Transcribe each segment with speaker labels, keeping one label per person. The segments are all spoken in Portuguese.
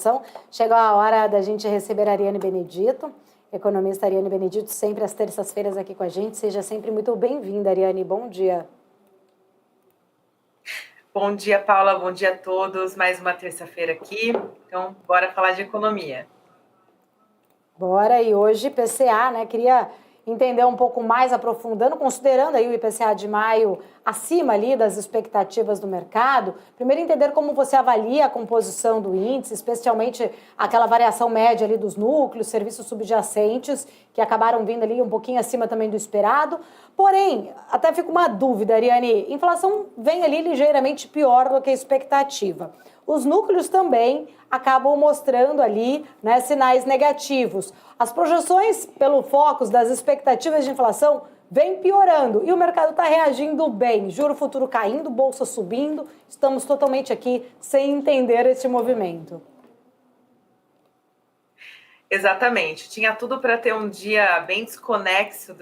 Speaker 1: inflação. Chegou a hora da gente receber a Ariane Benedito, economista Ariane Benedito, sempre às terças-feiras aqui com a gente. Seja sempre muito bem-vinda, Ariane. Bom dia.
Speaker 2: Bom dia, Paula. Bom dia a todos. Mais uma terça-feira aqui. Então, bora falar de economia.
Speaker 1: Bora, e hoje PCA, né? Queria entender um pouco mais, aprofundando, considerando aí o IPCA de maio acima ali das expectativas do mercado. Primeiro, entender como você avalia a composição do índice, especialmente aquela variação média ali dos núcleos, serviços subjacentes, que acabaram vindo ali um pouquinho acima também do esperado. Porém, até fica uma dúvida, Ariane, inflação vem ali ligeiramente pior do que a expectativa. Os núcleos também acabam mostrando ali, né, sinais negativos. As projeções pelo foco das expectativas de inflação vêm piorando e o mercado está reagindo bem. Juro futuro caindo, bolsa subindo. Estamos totalmente aqui sem entender esse movimento.
Speaker 2: Exatamente. Tinha tudo para ter um dia bem desconexo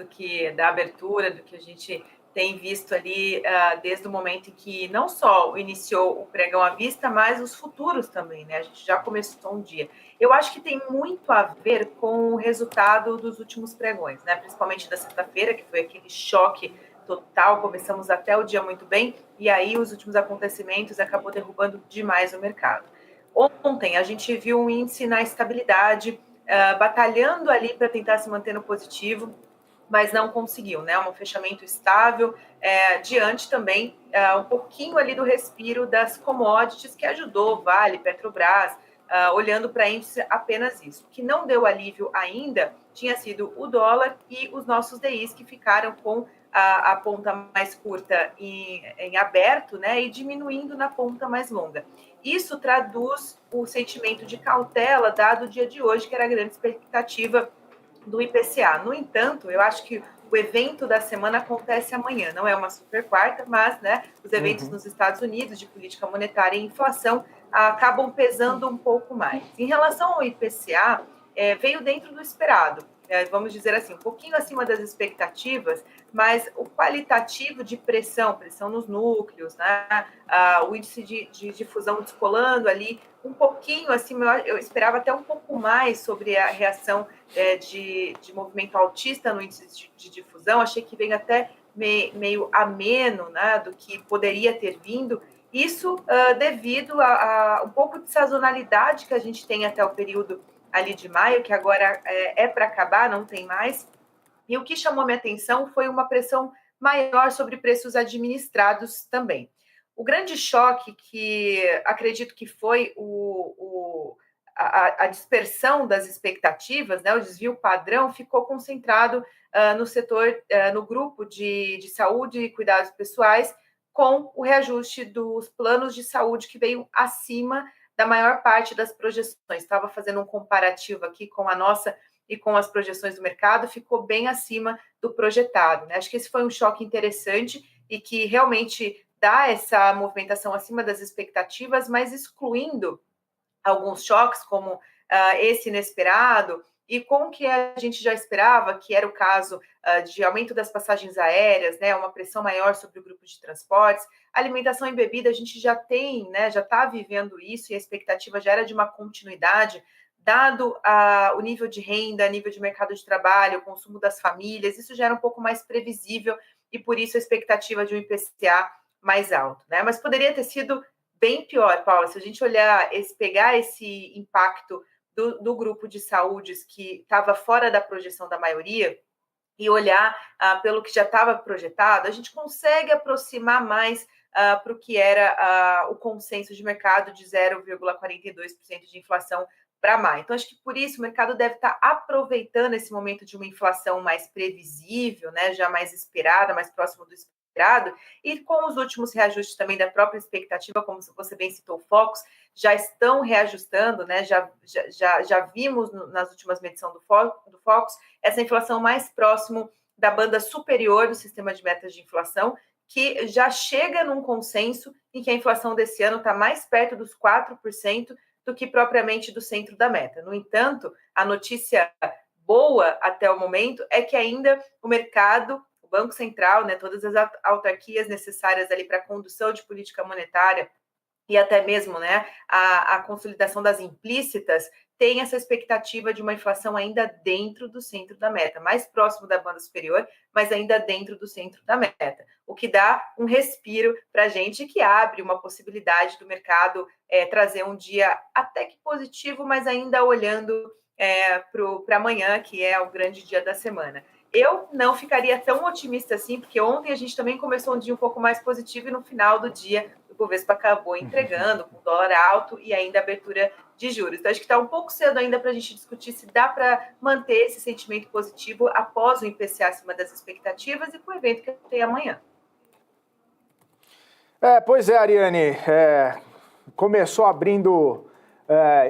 Speaker 2: da abertura, do que a gente tem visto ali desde o momento em que não só iniciou o pregão à vista, mas os futuros também, né? A gente já começou um dia. Eu acho que tem muito a ver com o resultado dos últimos pregões, né? Principalmente da sexta-feira, que foi aquele choque total, começamos até o dia muito bem, e aí os últimos acontecimentos acabou derrubando demais o mercado. Ontem a gente viu um índice na estabilidade, batalhando ali para tentar se manter no positivo, mas não conseguiu, né? Um fechamento estável, diante também um pouquinho ali do respiro das commodities, que ajudou Vale, Petrobras, olhando para índice apenas isso. O que não deu alívio ainda tinha sido o dólar e os nossos DIs, que ficaram com a ponta mais curta em aberto, né? E diminuindo na ponta mais longa. Isso traduz o sentimento de cautela dado o dia de hoje, que era a grande expectativa do IPCA. No entanto, eu acho que o evento da semana acontece amanhã, não é uma super quarta, mas, né, os eventos nos Estados Unidos de política monetária e inflação acabam pesando um pouco mais. Em relação ao IPCA, veio dentro do esperado, vamos dizer assim, um pouquinho acima das expectativas, mas o qualitativo de pressão nos núcleos, né, o índice de difusão descolando ali, um pouquinho acima, eu esperava até um pouco mais sobre a reação de movimento altista no índice de difusão, achei que veio até meio ameno, né, do que poderia ter vindo, isso devido a um pouco de sazonalidade que a gente tem até o período ali de maio, que agora é para acabar, não tem mais, e o que chamou minha atenção foi uma pressão maior sobre preços administrados também. O grande choque que acredito que foi a dispersão das expectativas, né, o desvio padrão, ficou concentrado no setor, no grupo de saúde e cuidados pessoais, com o reajuste dos planos de saúde que veio acima da maior parte das projeções. Estava fazendo um comparativo aqui com a nossa e com as projeções do mercado, ficou bem acima do projetado, né? Acho que esse foi um choque interessante e que realmente dá essa movimentação acima das expectativas, mas excluindo alguns choques, como esse inesperado, e com o que a gente já esperava, que era o caso de aumento das passagens aéreas, né, uma pressão maior sobre o grupo de transportes, alimentação e bebida, a gente já tem, né, já está vivendo isso, e a expectativa já era de uma continuidade, dado o nível de renda, nível de mercado de trabalho, o consumo das famílias, isso já era um pouco mais previsível, e por isso a expectativa de um IPCA mais alto, né? Mas poderia ter sido bem pior, Paula, se a gente olhar, pegar esse impacto do grupo de saúdes que estava fora da projeção da maioria e olhar pelo que já estava projetado, a gente consegue aproximar mais para o que era o consenso de mercado de 0,42% de inflação para maio. Então, acho que por isso o mercado deve estar aproveitando esse momento de uma inflação mais previsível, né, já mais esperada, mais próximo do esperado, e com os últimos reajustes também da própria expectativa, como você bem citou, Focus, já estão reajustando, né? Já vimos nas últimas medições do Focus essa inflação mais próximo da banda superior do sistema de metas de inflação, que já chega num consenso em que a inflação desse ano está mais perto dos 4% do que propriamente do centro da meta. No entanto, a notícia boa até o momento é que ainda o mercado, o Banco Central, né, todas as autarquias necessárias ali para a condução de política monetária e até mesmo, né, a consolidação das implícitas, tem essa expectativa de uma inflação ainda dentro do centro da meta, mais próximo da banda superior, mas ainda dentro do centro da meta, o que dá um respiro para a gente, que abre uma possibilidade do mercado trazer um dia até que positivo, mas ainda olhando para amanhã, que é o grande dia da semana. Eu não ficaria tão otimista assim, porque ontem a gente também começou um dia um pouco mais positivo e no final do dia o Bovespa acabou entregando com dólar alto e ainda abertura de juros. Então, acho que está um pouco cedo ainda para a gente discutir se dá para manter esse sentimento positivo após o IPCA acima das expectativas e com o evento que tem amanhã.
Speaker 3: Pois é, Ariane, começou abrindo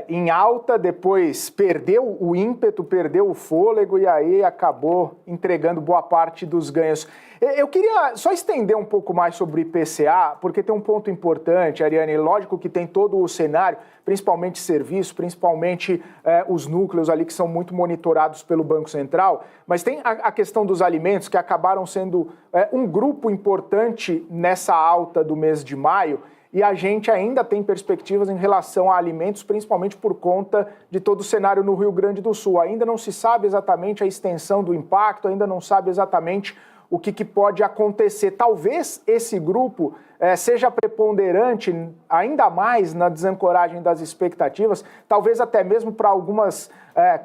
Speaker 3: em alta, depois perdeu o ímpeto, perdeu o fôlego e aí acabou entregando boa parte dos ganhos. Eu queria só estender um pouco mais sobre o IPCA, porque tem um ponto importante, Ariane. Lógico que tem todo o cenário, principalmente serviço, principalmente os núcleos ali que são muito monitorados pelo Banco Central, mas tem a questão dos alimentos que acabaram sendo um grupo importante nessa alta do mês de maio. E a gente ainda tem perspectivas em relação a alimentos, principalmente por conta de todo o cenário no Rio Grande do Sul. Ainda não se sabe exatamente a extensão do impacto, ainda não sabe exatamente o que pode acontecer. Talvez esse grupo seja preponderante ainda mais na desancoragem das expectativas, talvez até mesmo para algumas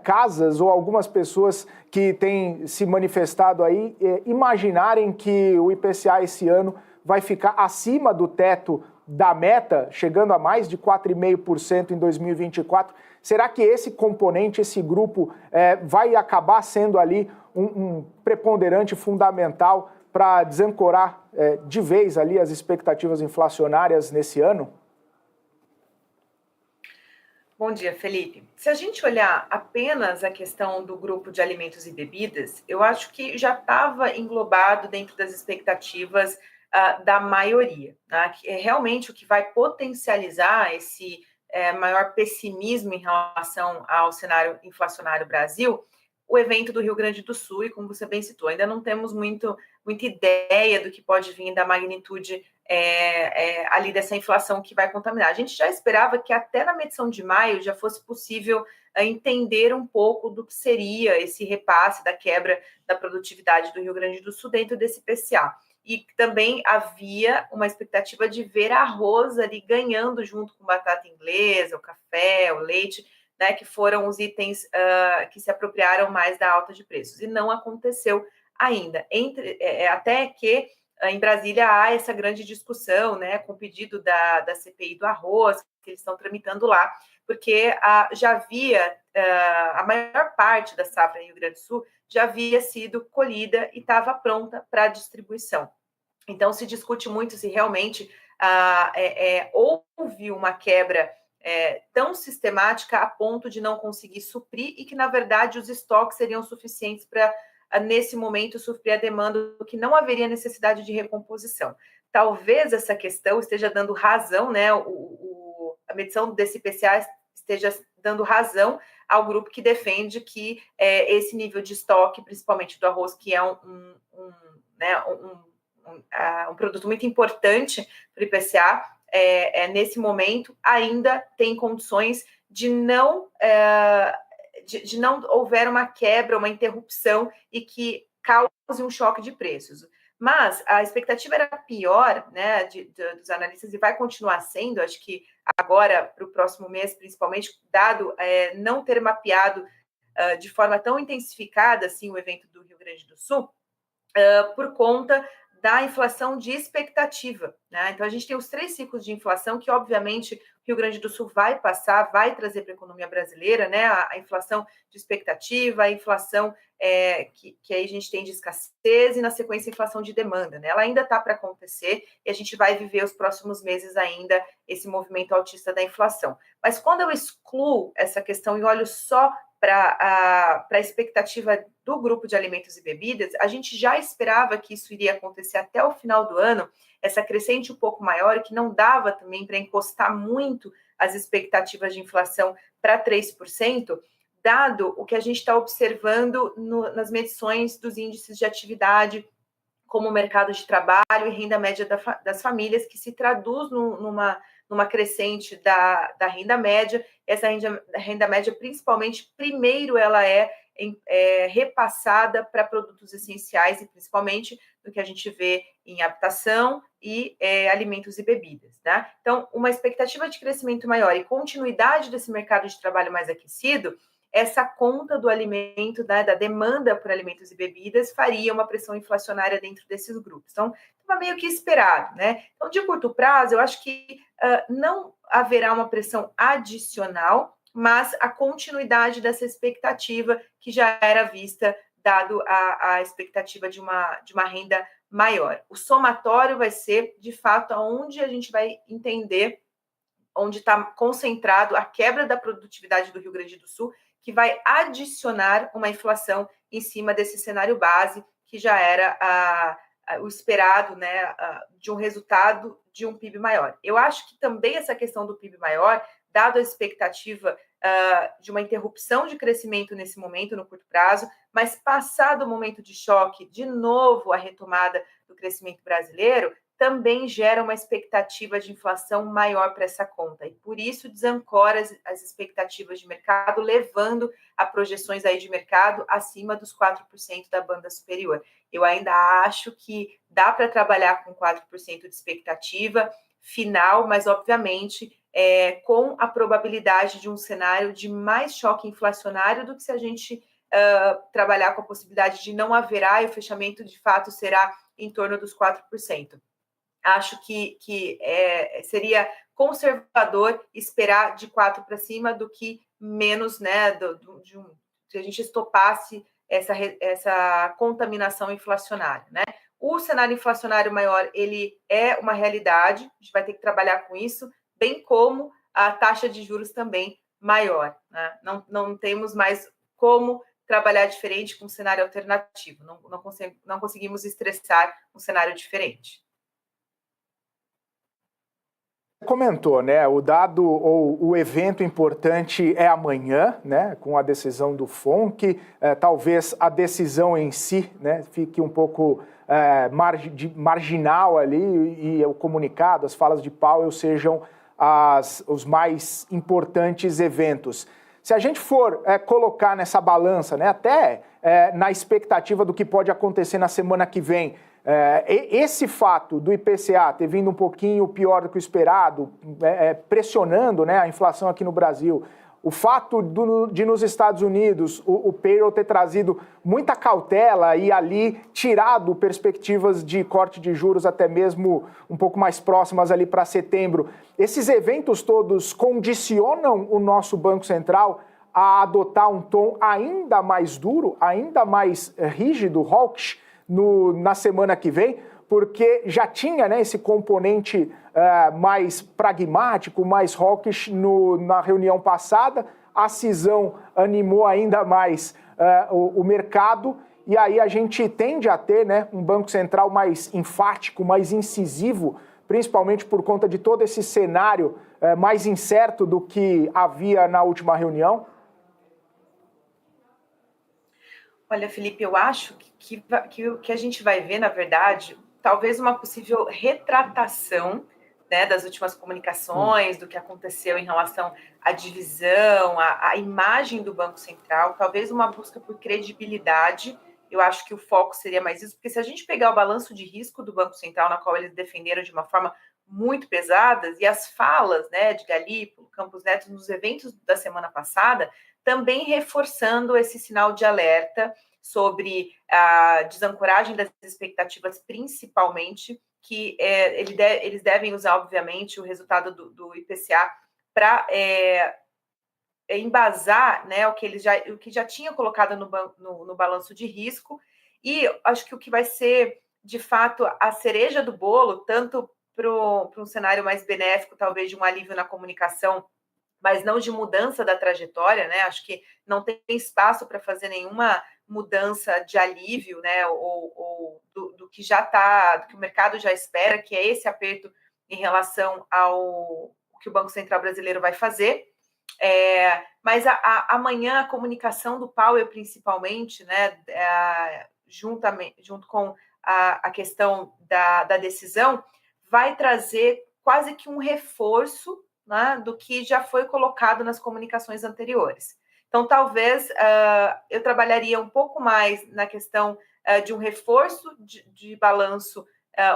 Speaker 3: casas ou algumas pessoas que têm se manifestado aí imaginarem que o IPCA esse ano vai ficar acima do teto da meta, chegando a mais de 4,5% em 2024. Será que esse componente, esse grupo, vai acabar sendo ali um preponderante fundamental para desancorar de vez ali as expectativas inflacionárias nesse ano?
Speaker 2: Bom dia, Felipe. Se a gente olhar apenas a questão do grupo de alimentos e bebidas, eu acho que já estava englobado dentro das expectativas da maioria, né? Que é realmente o que vai potencializar esse maior pessimismo em relação ao cenário inflacionário Brasil, o evento do Rio Grande do Sul, e como você bem citou, ainda não temos muita ideia do que pode vir da magnitude ali dessa inflação que vai contaminar. A gente já esperava que até na medição de maio já fosse possível entender um pouco do que seria esse repasse da quebra da produtividade do Rio Grande do Sul dentro desse IPCA. E também havia uma expectativa de ver arroz ali ganhando junto com batata inglesa, o café, o leite, né, que foram os itens que se apropriaram mais da alta de preços. E não aconteceu ainda. Até que em Brasília há essa grande discussão, né, com o pedido da CPI do arroz, que eles estão tramitando lá, porque já havia, a maior parte da safra em Rio Grande do Sul já havia sido colhida e estava pronta para distribuição. Então, se discute muito se realmente houve uma quebra tão sistemática a ponto de não conseguir suprir e que, na verdade, os estoques seriam suficientes para, nesse momento, suprir a demanda, que não haveria necessidade de recomposição. Talvez essa questão esteja dando razão, né? A medição desse IPCA esteja dando razão ao grupo que defende que esse nível de estoque, principalmente do arroz, que é um produto muito importante para o IPCA, nesse momento ainda tem condições de não houver uma quebra, uma interrupção e que cause um choque de preços. Mas a expectativa era pior, né, dos analistas, e vai continuar sendo, acho que agora, para o próximo mês, principalmente, dado não ter mapeado de forma tão intensificada assim, o evento do Rio Grande do Sul, por conta da inflação de expectativa, né? Então, a gente tem os 3 ciclos de inflação que, obviamente, o Rio Grande do Sul vai passar, vai trazer para a economia brasileira, né? A inflação de expectativa, a inflação que aí a gente tem de escassez e, na sequência, a inflação de demanda, né? Ela ainda está para acontecer e a gente vai viver os próximos meses ainda esse movimento altista da inflação. Mas quando eu excluo essa questão e olho só para a expectativa do grupo de alimentos e bebidas, a gente já esperava que isso iria acontecer até o final do ano, essa crescente um pouco maior, que não dava também para encostar muito as expectativas de inflação para 3%, dado o que a gente está observando nas medições dos índices de atividade, como o mercado de trabalho e renda média das famílias, que se traduz numa numa crescente da renda média. Essa renda média, principalmente, primeiro ela é repassada para produtos essenciais e principalmente no que a gente vê em habitação e alimentos e bebidas, tá? Então, uma expectativa de crescimento maior e continuidade desse mercado de trabalho mais aquecido, essa conta do alimento, né, da demanda por alimentos e bebidas, faria uma pressão inflacionária dentro desses grupos. Então, estava meio que esperado, né? Então, de curto prazo, eu acho que não haverá uma pressão adicional, mas a continuidade dessa expectativa que já era vista, dado a expectativa de uma renda maior. O somatório vai ser, de fato, aonde a gente vai entender onde está concentrado a quebra da produtividade do Rio Grande do Sul, que vai adicionar uma inflação em cima desse cenário base, que já era o esperado, né, de um resultado de um PIB maior. Eu acho que também essa questão do PIB maior, dado a expectativa de uma interrupção de crescimento nesse momento, no curto prazo, mas passado o momento de choque, de novo a retomada do crescimento brasileiro, também gera uma expectativa de inflação maior para essa conta. E por isso desancora as expectativas de mercado, levando a projeções aí de mercado acima dos 4% da banda superior. Eu ainda acho que dá para trabalhar com 4% de expectativa final, mas obviamente com a probabilidade de um cenário de mais choque inflacionário do que se a gente trabalhar com a possibilidade de não haverá e o fechamento de fato será em torno dos 4%. Acho que seria conservador esperar de 4 para cima do que menos, né, se a gente estopasse essa contaminação inflacionária, né? O cenário inflacionário maior, ele é uma realidade, a gente vai ter que trabalhar com isso, bem como a taxa de juros também maior, né? Não temos mais como trabalhar diferente com um cenário alternativo, não conseguimos estressar um cenário diferente.
Speaker 3: Comentou, né? O dado ou o evento importante é amanhã, né? Com a decisão do FONC, talvez a decisão em si, né? Fique um pouco marginal ali e o comunicado, as falas de Powell sejam os mais importantes eventos. Se a gente for colocar nessa balança, né? Até na expectativa do que pode acontecer na semana que vem. Esse fato do IPCA ter vindo um pouquinho pior do que o esperado, pressionando, né, a inflação aqui no Brasil, o fato de nos Estados Unidos o payroll ter trazido muita cautela e ali tirado perspectivas de corte de juros até mesmo um pouco mais próximas ali para setembro, esses eventos todos condicionam o nosso Banco Central a adotar um tom ainda mais duro, ainda mais rígido, hawkish, na semana que vem, porque já tinha, né, esse componente mais pragmático, mais hawkish na reunião passada, a cisão animou ainda mais o mercado, e aí a gente tende a ter, né, um Banco Central mais enfático, mais incisivo, principalmente por conta de todo esse cenário mais incerto do que havia na última reunião?
Speaker 2: Olha, Felipe, eu acho que o que a gente vai ver, na verdade, talvez uma possível retratação, né, das últimas comunicações, do que aconteceu em relação à divisão, à imagem do Banco Central, talvez uma busca por credibilidade. Eu acho que o foco seria mais isso, porque se a gente pegar o balanço de risco do Banco Central, na qual eles defenderam de uma forma muito pesada, e as falas, né, de Galípolo, Campos Neto, nos eventos da semana passada, também reforçando esse sinal de alerta sobre a desancoragem das expectativas, principalmente, que eles devem usar, obviamente, o resultado do IPCA para embasar, né, o que já tinha colocado no balanço de risco, e acho que o que vai ser, de fato, a cereja do bolo, tanto para um cenário mais benéfico, talvez de um alívio na comunicação, mas não de mudança da trajetória, né? Acho que não tem espaço para fazer nenhuma mudança de alívio, né? Ou do que já está, do que o mercado já espera, que é esse aperto em relação ao que o Banco Central brasileiro vai fazer. Mas amanhã a comunicação do Powell, principalmente, né? Junto com a questão da decisão, vai trazer quase que um reforço, né, do que já foi colocado nas comunicações anteriores. Então, talvez eu trabalharia um pouco mais na questão de um reforço de balanço,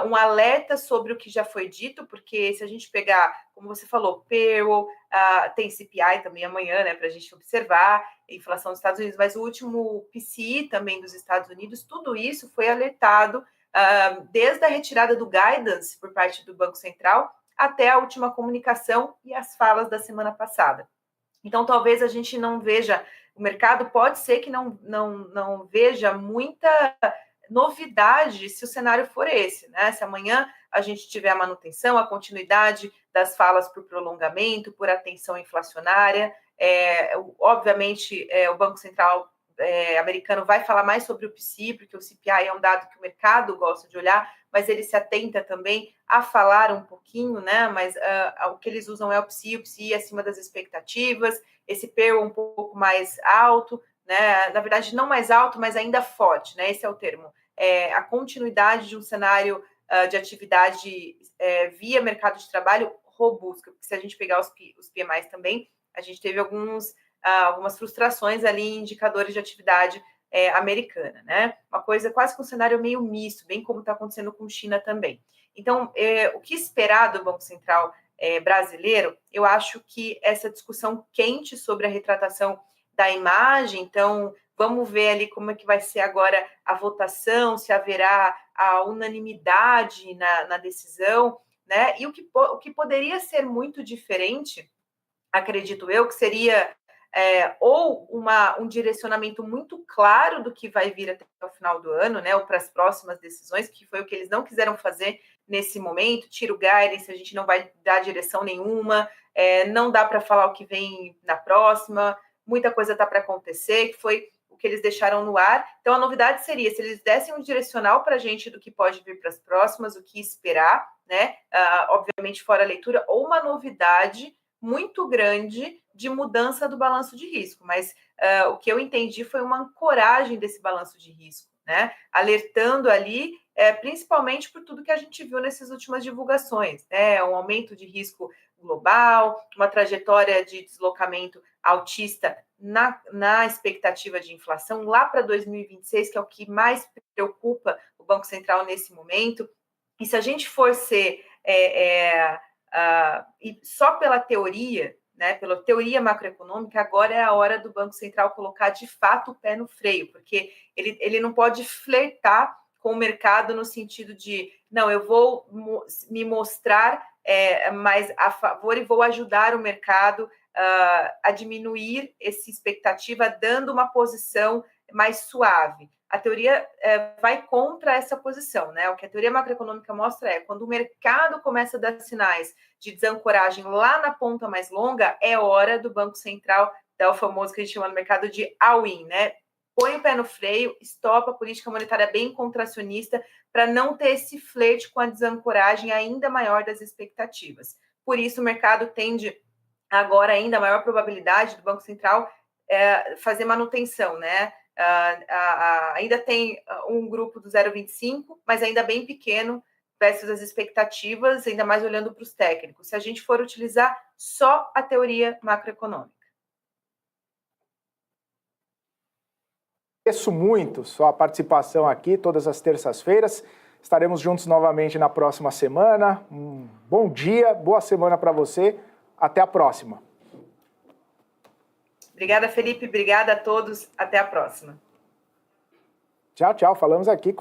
Speaker 2: um alerta sobre o que já foi dito, porque se a gente pegar, como você falou, payroll, tem CPI também amanhã, né, para a gente observar, a inflação dos Estados Unidos, mas o último PCI também dos Estados Unidos, tudo isso foi alertado desde a retirada do guidance por parte do Banco Central até a última comunicação e as falas da semana passada. Então, talvez a gente não veja, o mercado pode ser que não veja muita novidade se o cenário for esse, né? Se amanhã a gente tiver a manutenção, a continuidade das falas por prolongamento, por atenção inflacionária, obviamente o Banco Central americano vai falar mais sobre o PCI, porque o CPI é um dado que o mercado gosta de olhar, mas ele se atenta também a falar um pouquinho, né? Mas o que eles usam é o PCI acima das expectativas, esse payroll um pouco mais alto, né? Na verdade, não mais alto, mas ainda forte, né? Esse é o termo. A continuidade de um cenário de atividade via mercado de trabalho robusto, porque se a gente pegar os PMIs também, a gente teve algumas frustrações ali em indicadores de atividade americana, né? Uma coisa quase que um cenário meio misto, bem como está acontecendo com China também. Então, o que esperar do Banco Central brasileiro? Eu acho que essa discussão quente sobre a retratação da imagem, então vamos ver ali como é que vai ser agora a votação, se haverá a unanimidade na decisão, né? E o que poderia ser muito diferente, acredito eu, que seria ou um direcionamento muito claro do que vai vir até o final do ano, né, ou para as próximas decisões, que foi o que eles não quiseram fazer nesse momento, tira o guidance, a gente não vai dar direção nenhuma, não dá para falar o que vem na próxima, muita coisa está para acontecer, que foi o que eles deixaram no ar. Então, a novidade seria, se eles dessem um direcional para a gente do que pode vir para as próximas, o que esperar, né, obviamente fora a leitura, ou uma novidade muito grande de mudança do balanço de risco, mas o que eu entendi foi uma ancoragem desse balanço de risco, né? Alertando ali, principalmente por tudo que a gente viu nessas últimas divulgações, né? Um aumento de risco global, uma trajetória de deslocamento altista na expectativa de inflação lá para 2026, que é o que mais preocupa o Banco Central nesse momento. E se a gente for ser e só pela teoria, né, pela teoria macroeconômica, agora é a hora do Banco Central colocar de fato o pé no freio, porque ele não pode flertar com o mercado no sentido de, não, eu vou me mostrar mais a favor e vou ajudar o mercado a diminuir essa expectativa, dando uma posição mais suave. A teoria vai contra essa posição, né? O que a teoria macroeconômica mostra é quando o mercado começa a dar sinais de desancoragem lá na ponta mais longa, é hora do Banco Central dar o famoso que a gente chama no mercado de all-in, né? Põe o pé no freio, estopa a política monetária bem contracionista para não ter esse flerte com a desancoragem ainda maior das expectativas. Por isso, o mercado tende agora ainda a maior probabilidade do Banco Central fazer manutenção, né? Ainda tem um grupo do 0,25, mas ainda bem pequeno versus as expectativas, ainda mais olhando para os técnicos, se a gente for utilizar só a teoria macroeconômica.
Speaker 3: Agradeço muito sua participação aqui todas as terças-feiras. Estaremos juntos novamente na próxima semana. Um bom dia, boa semana para você. Até a próxima.
Speaker 2: Obrigada, Felipe. Obrigada a todos. Até a próxima.
Speaker 3: Tchau, tchau. Falamos aqui com